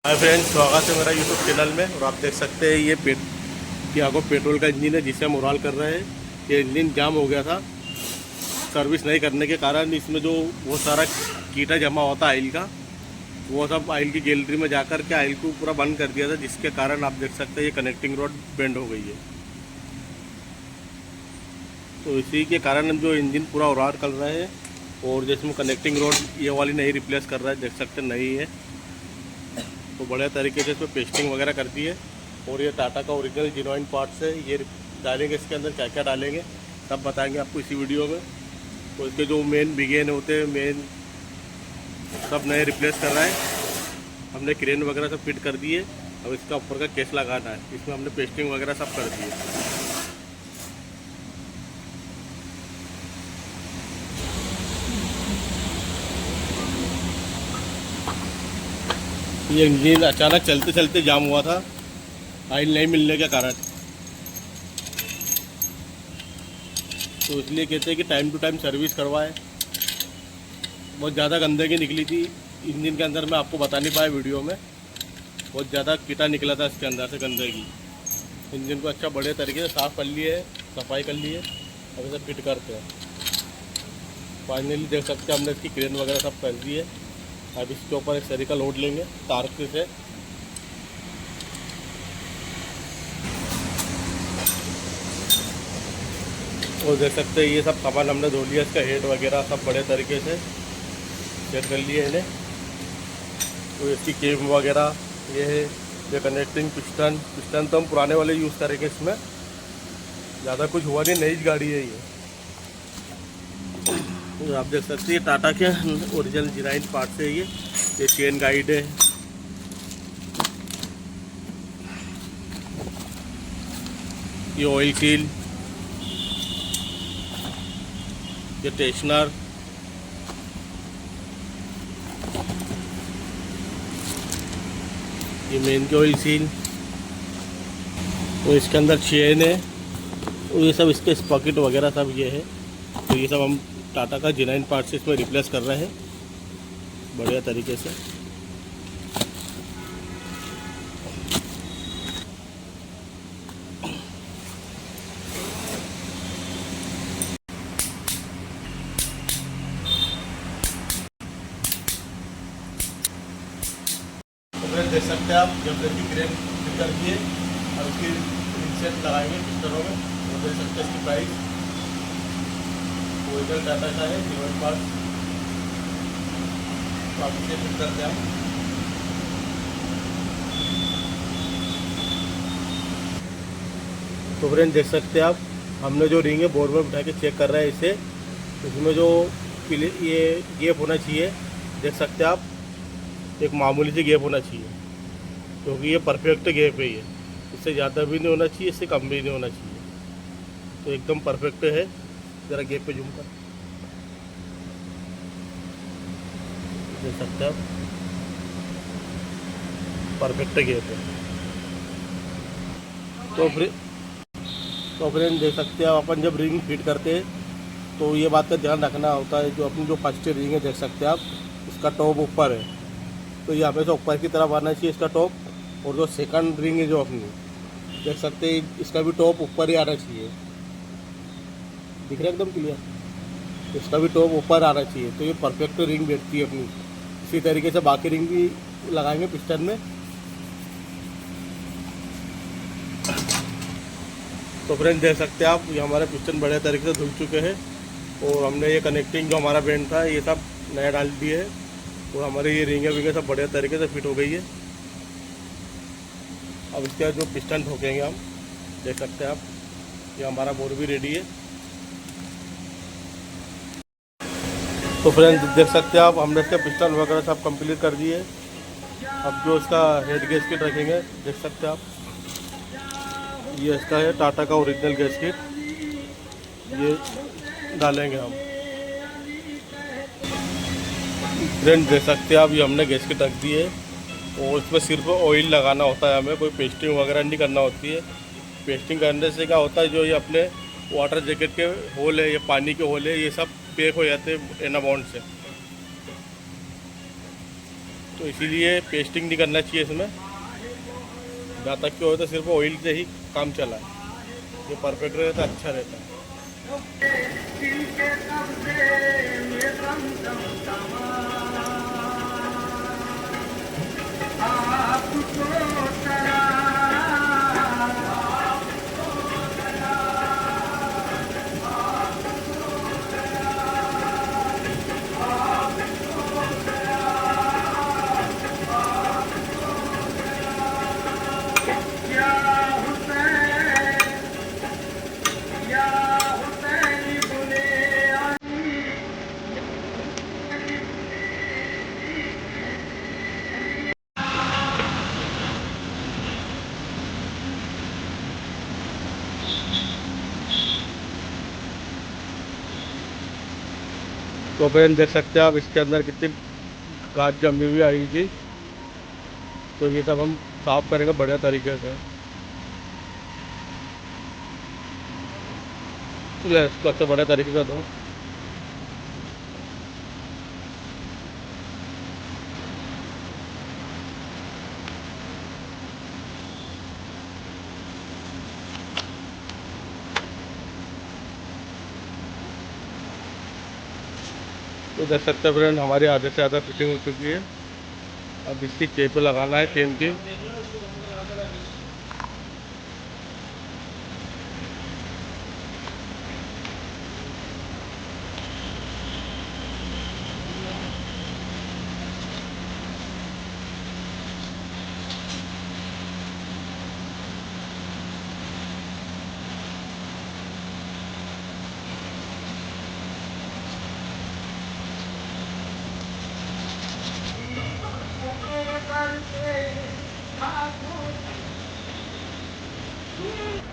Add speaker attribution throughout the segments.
Speaker 1: Hi friends, स्वागत है मेरा यूट्यूब चैनल में। और आप देख सकते हैं ये टियागो पेट्रोल का इंजन है जिसे हम उड़ाल कर रहे हैं। ये इंजन जाम हो गया था सर्विस नहीं करने के कारण। इसमें जो बहुत सारा कीटा जमा होता है ऑयल का, वो सब ऑयल की गैलरी में जाकर के ऑयल को पूरा बंद कर दिया था, जिसके कारण आप देख सकते हैं ये कनेक्टिंग रोड बेंड हो गई है। तो इसी के कारण हम जो इंजन पूरा उड़ाल कर रहे हैं। और जिसमें कनेक्टिंग रोड ये वाली नहीं रिप्लेस कर रहा है, देख सकते नहीं है। तो बढ़िया तरीके से इसमें पेस्टिंग वगैरह कर दी है। और ये टाटा का ओरिजिनल जेन्युइन पार्ट्स है। ये डालेंगे, इसके अंदर क्या क्या डालेंगे सब बताएंगे आपको इसी वीडियो में। तो इसके जो मेन बिगेन होते हैं, मेन सब नए रिप्लेस कर रहा है। हमने क्रेन वगैरह सब फिट कर दिए। अब इसका ऊपर का केस लगाना है, इसमें हमने पेस्टिंग वगैरह सब कर दी है। ये इंजन अचानक चलते चलते जाम हुआ था ऑयल नहीं मिलने के कारण। तो इसलिए कहते हैं कि टाइम टू टाइम सर्विस करवाएं। बहुत ज़्यादा गंदगी निकली थी इंजन के अंदर, मैं आपको बता नहीं पाया वीडियो में। बहुत ज़्यादा कीटा निकला था इसके अंदर से गंदगी। इंजन को अच्छा बड़े तरीके से साफ़ कर लिए है, सफाई कर लिए। अब इसे फिट करते हैं। फाइनली देख सकते हैं हमने इसकी क्रेन वगैरह सब कर दी है। अब इसके ऊपर एक सरी का लोड लेंगे तार से। और देख सकते हैं ये सब सामान हमने धो लिया, इसका हेड वगैरह सब बड़े तरीके से सेट कर लिए इन्हें। तो इसकी केम वगैरह ये है। ये कनेक्टिंग पिस्टन तो हम पुराने वाले यूज़ करेंगे। इसमें ज़्यादा कुछ हुआ नहीं, नई गाड़ी है ये। तो आप देख सकते हैं टाटा के ओरिजिनल जेन्युइन पार्ट है ये चेन गाइड है। ये ऑयल सील, ये टेशनर, ये मेन के ऑयल सील। तो इसके अंदर चेन है। और ये सब इसके स्पॉकेट वगैरह सब ये है। तो ये सब हम टाटा का जेन्युइन पार्ट से इसमें रिप्लेस कर रहे हैं बढ़िया तरीके से। तो देख सकते हैं आप, जब तक की क्रेन फिट कर दिए और उसकी रिंग लगाएंगे पिस्टनों में। तो देख सकते हैं इसकी प्राइस ओरिजिनल टाटा का है जेन्युइन पार्ट। तो आप इसे फिट करते हैं। तो फ्रेंड देख सकते हैं आप, हमने जो रिंग है बोर्ड में बिठा के चेक कर रहे हैं इसे। इसमें जो ये गैप होना चाहिए, देख सकते हैं आप, एक मामूली से गैप होना चाहिए, क्योंकि ये परफेक्ट गैप है। ये इससे ज़्यादा भी नहीं होना चाहिए, इससे कम भी नहीं होना चाहिए। तो एकदम परफेक्ट है। ज़रा गैप पे जूम कर देख सकते हैं आप, परफेक्ट गैप है। तो फ्रेंड देख सकते हैं, अपन जब रिंग फिट करते हैं तो ये बात का ध्यान रखना होता है। जो अपनी जो फर्स्ट रिंग है, देख सकते हैं आप, इसका टॉप ऊपर है। तो ये हमेशा ऊपर की तरफ आना चाहिए इसका टॉप। और जो सेकंड रिंग है जो अपनी, देख सकते हैं, इसका भी टॉप ऊपर ही आना चाहिए। दिख रहा है एकदम क्लियर, इसका भी टॉप ऊपर आना चाहिए। तो ये परफेक्ट रिंग बैठती है अपनी। इसी तरीके से बाकी रिंग भी लगाएंगे पिस्टन में। तो फ्रेंड देख सकते हैं आप, ये हमारे पिस्टन बढ़िया तरीके से धुल चुके हैं। और हमने ये कनेक्टिंग जो हमारा बेंड था ये सब नया डाल दिए है। और हमारे ये रिंगे विंगे सब बढ़िया तरीके से फिट हो गई है। अब इसके बाद जो पिस्टन ठोकेंगे हम, देख सकते हैं आप, ये हमारा बोर भी रेडी है। तो फ्रेंड्स देख सकते हैं आप, हमने इसके पिस्टन वगैरह सब कंप्लीट कर दिए। अब जो इसका हेड गैस्केट रखेंगे, देख सकते हैं आप, ये इसका है टाटा का ओरिजिनल गैस्केट, ये डालेंगे हम। फ्रेंड देख सकते हैं आप, ये हमने गैस्केट रख दी है। और इसमें सिर्फ ऑयल लगाना होता है, हमें कोई पेस्टिंग वगैरह नहीं करना होती है। पेस्टिंग करने से क्या होता है, जो ये अपने वाटर जैकेट के होल है, ये पानी के होल है, ये सब पैक हो जाते हैं एनाबॉन्ड से। तो इसीलिए पेस्टिंग नहीं करना चाहिए इसमें। जहाँ तक कि हो तो सिर्फ ऑयल से ही काम चला है, जो परफेक्ट रहता है, अच्छा रहता है। तो फ्रेंड देख सकते हैं आप इसके अंदर कितनी गाज जमी हुई आई थी। तो ये सब हम साफ करेंगे बढ़िया तरीके से। इसको अच्छे बढ़िया तरीके से दो। तो देख सकते हैं फ्रेंड हमारी आधे से ज़्यादा फिटिंग हो चुकी है। अब इसकी चेन पे लगाना है, चेन की।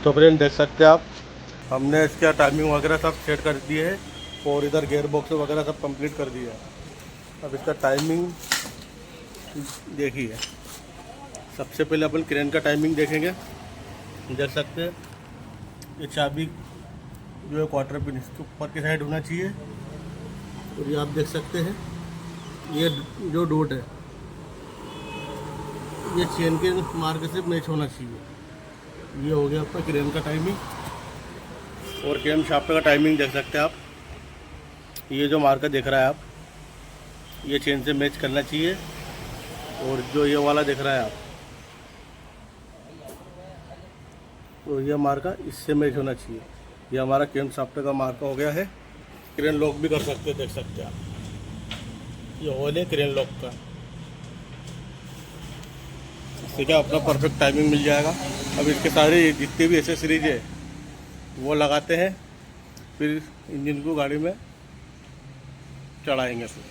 Speaker 1: तो फ्रेंड देख सकते हैं आप, हमने इसका टाइमिंग वगैरह सब सेट कर दिए है और इधर गेयर बॉक्स वगैरह सब कंप्लीट कर दिया है। अब इसका टाइमिंग देखिए। सबसे पहले अपन क्रेन का टाइमिंग देखेंगे। देख सकते हैं ये चाबी जो है क्वार्टर पिन इसके ऊपर की साइड होना चाहिए। और ये आप देख सकते हैं ये जो डोट है ये चेन के मार्क से मैच होना चाहिए। ये हो गया आपका क्रेन का टाइमिंग। और क्रेन शाफ्ट का टाइमिंग देख सकते हैं आप। ये जो मार्कर देख रहा है आप, ये चेन से मैच करना चाहिए। और जो ये वाला देख रहा है आप, तो ये मार्का इससे मैच होना चाहिए। ये हमारा क्रेन शाफ्ट का मार्का हो गया है। क्रेन लॉक भी कर सकते हैं, देख सकते हैं आप। ये होल है क्रेन लॉक का। इससे क्या अपना परफेक्ट टाइमिंग मिल जाएगा। अब इसके सारे जितने भी एसेसरीज है वो लगाते हैं, फिर इंजन को गाड़ी में चढ़ाएंगे फिर।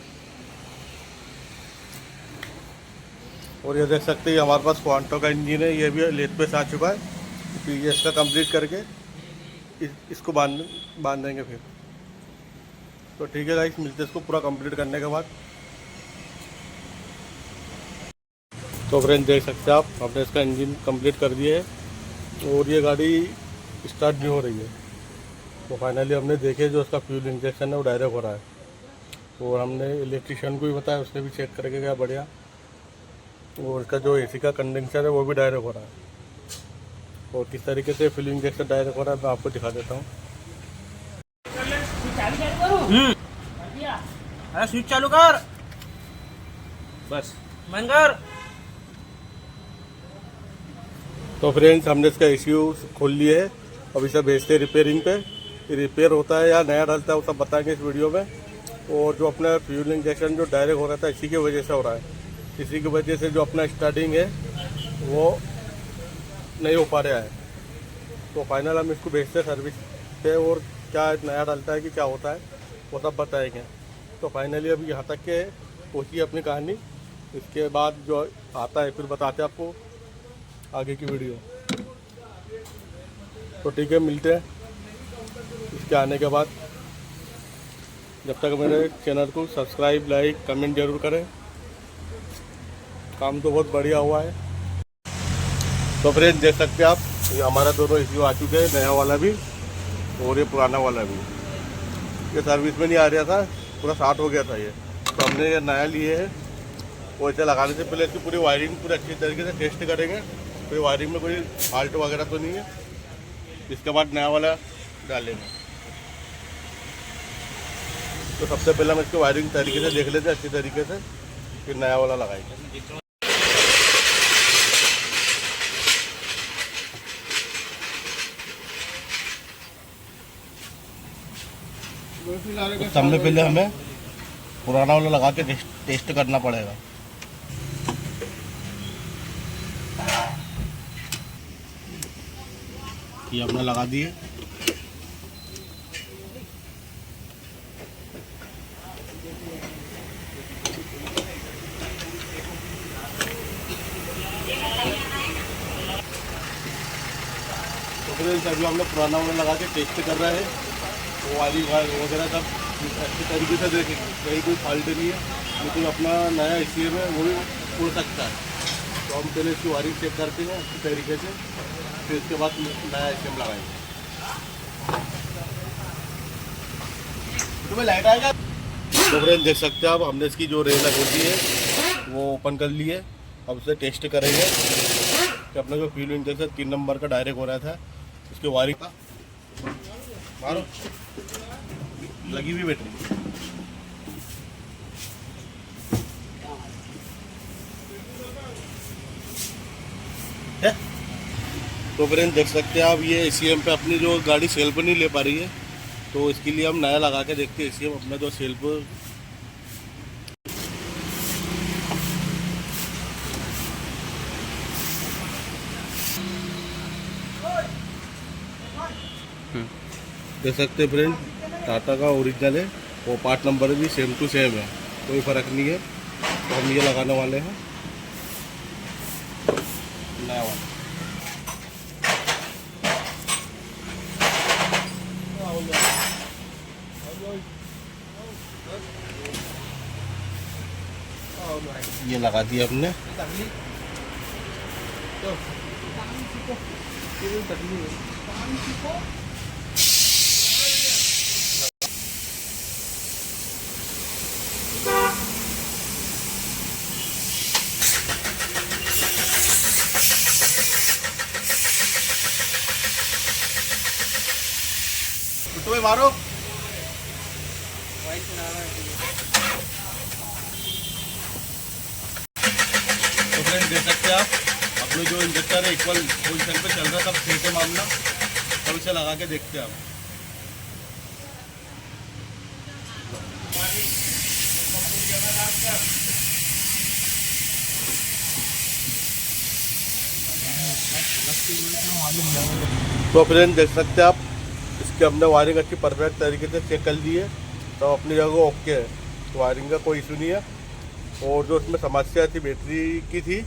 Speaker 1: और ये देख सकते हैं हमारे पास क्वांटो का इंजन है, ये भी लेथ पे आ चुका है। फिर ये इसका कंप्लीट करके इसको बांधेंगे फिर। तो ठीक है गाइस, मिलते हैं इसको पूरा कंप्लीट करने के बाद। तो फ्रेंड देख सकते हैं आप, हमने इसका इंजन कंप्लीट कर दिया है और ये गाड़ी स्टार्ट नहीं हो रही है। तो फाइनली हमने देखे जो उसका फ्यूल इंजेक्शन है वो डायरेक्ट हो रहा है। और हमने इलेक्ट्रिशियन को भी बताया, उसने भी चेक करके गया बढ़िया। और इसका जो एसी का कंडेंसर है वो भी डायरेक्ट हो रहा है। और किस तरीके से फ्यूल इंजेक्शन डायरेक्ट हो रहा है मैं आपको दिखा देता हूँ।
Speaker 2: स्विच चालू कर, बस बंद कर।
Speaker 1: तो फ्रेंड्स हमने इसका इश्यू खोल लिया है। अब इसे भेजते हैं रिपेयरिंग पे। रिपेयर होता है या नया डालता है वो सब बताएंगे इस वीडियो में। और जो अपना फ्यूल इंजेक्शन जो डायरेक्ट हो रहा था इसी की वजह से हो रहा है। इसी की वजह से जो अपना स्टार्टिंग है वो नहीं हो पा रहा है। तो फाइनल हम इसको भेजते हैं सर्विस पे और क्या नया डालता है कि क्या होता है वो सब बताएंगे। तो फाइनली अभी यहाँ तक के पहुँची अपनी कहानी। इसके बाद जो आता है फिर बताते हैं आपको आगे की वीडियो। तो ठीक है, मिलते हैं इसके आने के बाद। जब तक मेरे चैनल को सब्सक्राइब, लाइक, कमेंट जरूर करें। काम तो बहुत बढ़िया हुआ है। तो फ्रेंड देख सकते हैं आप, ये हमारा दोनों इश्यू आ चुके हैं, नया वाला भी और ये पुराना वाला भी। ये सर्विस में नहीं आ रहा था, पूरा 60 हो गया था ये। तो हमने ये नया लिए है वो इसे लगाने से पहले इसकी पूरी वायरिंग पूरी अच्छी तरीके से टेस्ट करेंगे, कोई वायरिंग में कोई फॉल्ट वगैरह तो नहीं है। इसके बाद नया वाला डालेंगे। तो सबसे पहले हम इसकी वायरिंग तरीके से देख लेते हैं अच्छी तरीके से, फिर नया वाला लगाएंगे। तो सबसे पहले हमें पुराना वाला लगा के टेस्ट करना पड़ेगा। ये हमने लगा दिए। तो फिर अभी हमने पुराना वाला लगा के टेस्ट कर रहे हैं, वो वाली वगैरह सब अच्छी तरीके से देखेंगे, कहीं कोई फॉल्ट नहीं है। लेकिन अपना नया ACM है वो भी उड़ सकता है। तो हम पहले इसकी वायरिंग चेक करते हैं अच्छी तरीके से, फिर इसके बाद नया ACM लगाएंगे। तुम्हें लाइट आएगा। तो फ्रेंड देख सकते हैं आप, हमने इसकी जो रेल होती है वो ओपन कर ली है। अब उसे टेस्ट करेंगे कि अपना जो फ्यूल इंजेक्शन 3 नंबर का डायरेक्ट हो रहा था, उसकी वायरिंग का मारो लगी हुई बैटरी है। तो फ्रेंड देख सकते हैं आप, ये ACM पे अपनी जो गाड़ी सेल्फ नहीं ले पा रही है, तो इसके लिए हम नया लगा के देखते हैं ACM अपना जो सेल्फ। देख सकते हैं फ्रेंड, टाटा का ओरिजिनल है, वो पार्ट नंबर भी सेम टू सेम है, कोई फ़र्क नहीं है। तो हम ये लगाने वाले हैं नया वाला। ये लगा दिया हमने। तो मारो। तो फ्रेंड देख सकते हैं आप, अपने जो इंजेक्टर है इक्वल पोजीशन पे चल रहा था, फिर से मामला। तब इसे लगा के देखते हैं आप। तो फ्रेंड देख सकते हैं आप, इसके हमने वायरिंग अच्छी परफेक्ट तरीके से चेक कर ली है, तो अपनी जगह ओके है, वायरिंग का कोई इशू नहीं है। और जो इसमें समस्या थी बैटरी की थी,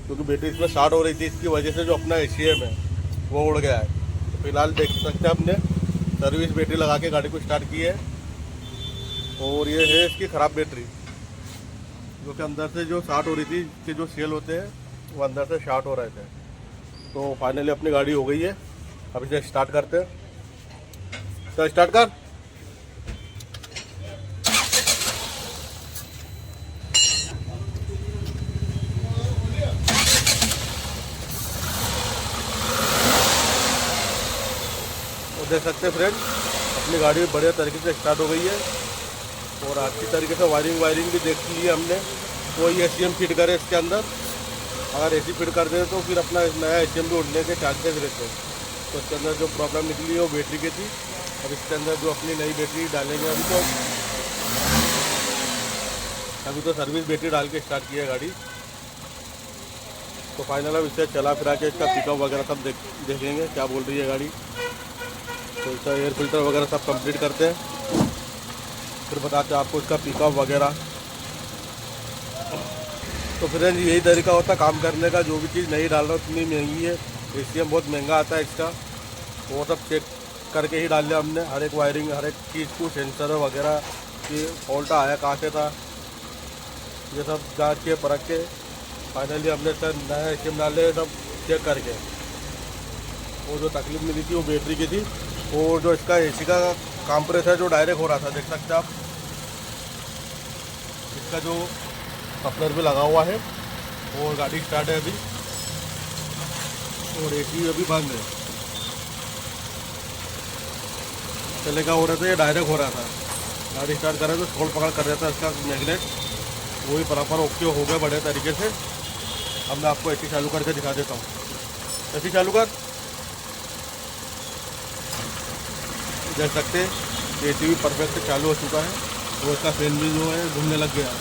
Speaker 1: क्योंकि बैटरी इसमें शॉर्ट हो रही थी, इसकी वजह से जो अपना ACM है वो उड़ गया है। तो फिलहाल देख सकते हैं हमने सर्विस बैटरी लगा के गाड़ी को स्टार्ट की है, और ये है इसकी ख़राब बैटरी, जो कि अंदर से जो शॉर्ट हो रही थी, इसके जो सेल होते हैं वो अंदर से शॉर्ट हो रहे थे। तो फाइनली अपनी गाड़ी हो गई है। अब इसे स्टार्ट करते हैं। तो स्टार्ट कर। तो देख सकते हैं फ्रेंड, अपनी गाड़ी बढ़िया तरीके से स्टार्ट हो गई है, और अच्छी तरीके से वायरिंग भी देख ली है हमने। कोई ACM फिट करे इसके अंदर, अगर AC फिट कर दे तो फिर अपना नया ACM भी उड़ने के चांसेस रहते हैं। तो इसके अंदर जो प्रॉब्लम निकली है वो बैटरी की थी। अब इसके अंदर जो अपनी नई बैटरी डालेंगे, अभी तो सर्विस बैटरी डाल के स्टार्ट की है गाड़ी। तो फाइनल अब इसे चला फिरा के इसका पिकअप वगैरह सब देखेंगे क्या बोल रही है गाड़ी। तो इसका एयर फिल्टर वगैरह सब कंप्लीट करते हैं, फिर बताते हैं आपको इसका पिकअप वगैरह। तो फ्रेंड यही तरीका होता है काम करने का, जो भी चीज़ नहीं डाल रहा उतनी महंगी है। ACM बहुत महंगा आता है इसका, वो सब चेक करके ही डाल लिया हमने, हर एक वायरिंग, हर एक चीज़ को, सेंसर वगैरह कि फॉल्ट आया कहाँ से था, ये सब जांच के परख के फाइनली हमने सर नया ACM डाले, सब चेक करके। वो जो तकलीफ मिली थी वो बैटरी की थी, और जो इसका AC का कंप्रेसर जो डायरेक्ट हो रहा था, देख सकते हैं आप, इसका जो कपलर भी लगा हुआ है और गाड़ी स्टार्ट है अभी, और एसी अभी बंद है। पहले क्या हो रहा था, ये डायरेक्ट हो रहा था, गाड़ी स्टार्ट कर रहे तो छोड़ पकड़ कर रहा था इसका मैग्नेट, वही बराबर ओके हो गया बढ़िया तरीके से। अब मैं आपको एसी चालू करके दिखा देता हूँ। एसी चालू कर, देख सकते हैं एसी भी परफेक्ट से चालू हो चुका है और इसका फैन भी जो है घूमने लग गया।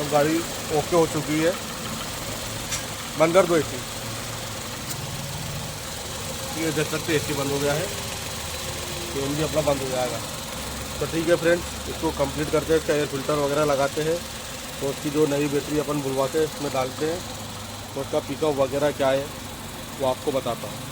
Speaker 1: अब गाड़ी ओके हो चुकी है। बंद कर दो एसी। ये देख सकते एसी बंद हो गया है, फैन भी अपना बंद हो जाएगा। तो ठीक है फ्रेंड्स, इसको कंप्लीट करते हैं, इसका एयर फिल्टर वगैरह लगाते हैं, तो उसकी जो नई बैटरी अपन बुलवाते हैं इसमें डालते हैं, तो उसका पिकअप वगैरह क्या है वो आपको बताता हूँ।